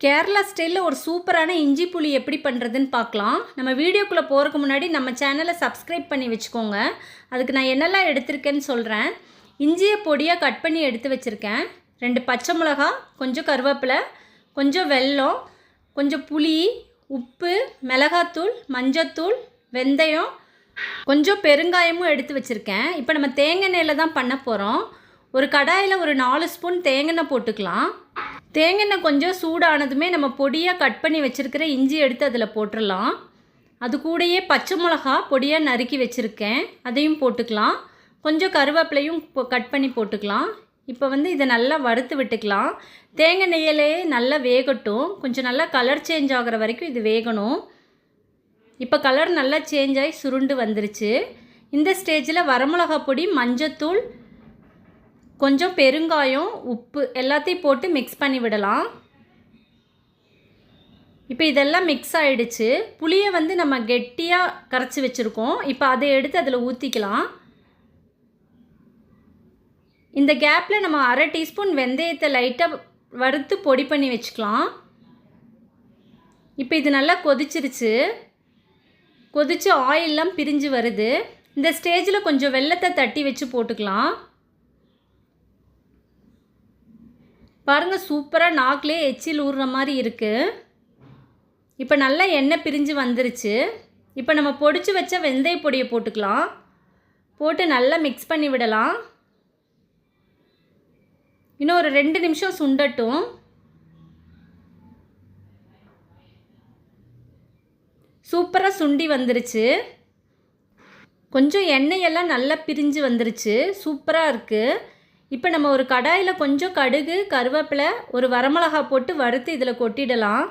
கேரளா ஸ்டைலில் ஒரு சூப்பரான இஞ்சி புளி எப்படி பண்ணுறதுன்னு பார்க்கலாம். நம்ம வீடியோக்குள்ளே போகிறதுக்கு முன்னாடி நம்ம சேனலை சப்ஸ்கிரைப் பண்ணி வச்சுக்கோங்க. அதுக்கு நான் என்னெல்லாம் எடுத்திருக்கேன்னு சொல்கிறேன். இஞ்சியை பொடியாக கட் பண்ணி எடுத்து வச்சுருக்கேன். 2 பச்சை மிளகா, கொஞ்சம் கருவேப்பிலை, கொஞ்சம் வெல்லம், கொஞ்சம் புளி, உப்பு, மிளகாத்தூள், மஞ்சத்தூள், வெந்தயம், கொஞ்சம் பெருங்காயமும் எடுத்து வச்சுருக்கேன். இப்போ நம்ம தேங்காய் எண்ணெயில் தான் பண்ண போகிறோம். ஒரு கடாயில் ஒரு 4 ஸ்பூன் தேங்காய் போட்டுக்கலாம். தேங்காய் கொஞ்சம் சூடானதுமே நம்ம பொடியாக கட் பண்ணி வச்சுருக்கிற இஞ்சி எடுத்து அதில் போட்டுடலாம். அது கூடயே பச்சை மிளகா பொடியாக நறுக்கி வச்சுருக்கேன், அதையும் போட்டுக்கலாம். கொஞ்சம் கருவேப்பிலையும் கட் பண்ணி போட்டுக்கலாம். இப்போ இதை நல்லா வறுத்து விட்டுக்கலாம். தேங்காய் நெய்யிலே நல்லா வேகட்டும். கொஞ்சம் நல்லா கலர் சேஞ்ச் ஆகிற வரைக்கும் இது வேகணும். இப்போ கலர் நல்லா சேஞ்ச் ஆகி சுருண்டு வந்துருச்சு. இந்த ஸ்டேஜில் வரமிளகா பொடி, மஞ்சத்தூள், கொஞ்சம் பெருங்காயம், உப்பு எல்லாத்தையும் போட்டு மிக்ஸ் பண்ணி விடலாம். இப்போ இதெல்லாம் மிக்ஸ் ஆகிடுச்சு. புளியை நம்ம கெட்டியாக கரைச்சி வச்சுருக்கோம். இப்போ அதை எடுத்து அதில் ஊற்றிக்கலாம். இந்த கேப்பில் நம்ம 1/2 டீஸ்பூன் வெந்தயத்தை லைட்டாக வறுத்து பொடி பண்ணி வச்சுக்கலாம். இப்போ இது நல்லா கொதிச்சிருச்சு. கொதித்து ஆயிலெலாம் பிரிஞ்சு வருது. இந்த ஸ்டேஜில் கொஞ்சம் வெல்லத்தை தட்டி வச்சு போட்டுக்கலாம். பாருங்கள், சூப்பராக நாக்கிலே எச்சில் ஊறுற மாதிரி இருக்குது. இப்போ நல்லா எண்ணெய் பிரிஞ்சு வந்துருச்சு. இப்போ நம்ம பொடிச்சு வச்ச வெந்தய பொடியை போட்டுக்கலாம். போட்டு நல்லா மிக்ஸ் பண்ணி விடலாம். இன்னும் ஒரு 2 நிமிஷம் சுண்டட்டும். சூப்பராக சுண்டி வந்துருச்சு. கொஞ்சம் எண்ணெயெல்லாம் நல்லா பிரிஞ்சு வந்துருச்சு. சூப்பராக இருக்குது. இப்போ நம்ம ஒரு கடாயில் கொஞ்சம் கடுகு, கருவேப்பிலை, ஒரு வரமிளகா போட்டு வறுத்து இதில் கொட்டிடலாம்.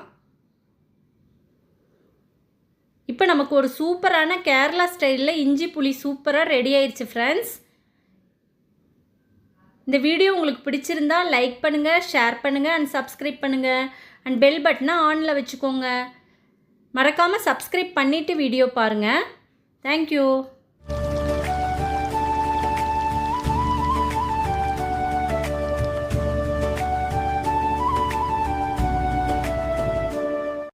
இப்போ நமக்கு ஒரு சூப்பரான கேரளா ஸ்டைலில் இஞ்சி புளி சூப்பராக ரெடி ஆயிடுச்சு ஃப்ரெண்ட்ஸ். இந்த வீடியோ உங்களுக்கு பிடிச்சிருந்தா லைக் பண்ணுங்கள், ஷேர் பண்ணுங்கள் அண்ட் சப்ஸ்கிரைப் பண்ணுங்கள். அண்ட் பெல் பட்டனை ஆனில் வச்சுக்கோங்க. மறக்காமல் சப்ஸ்கிரைப் பண்ணிவிட்டு வீடியோ பாருங்கள். தேங்க்யூ.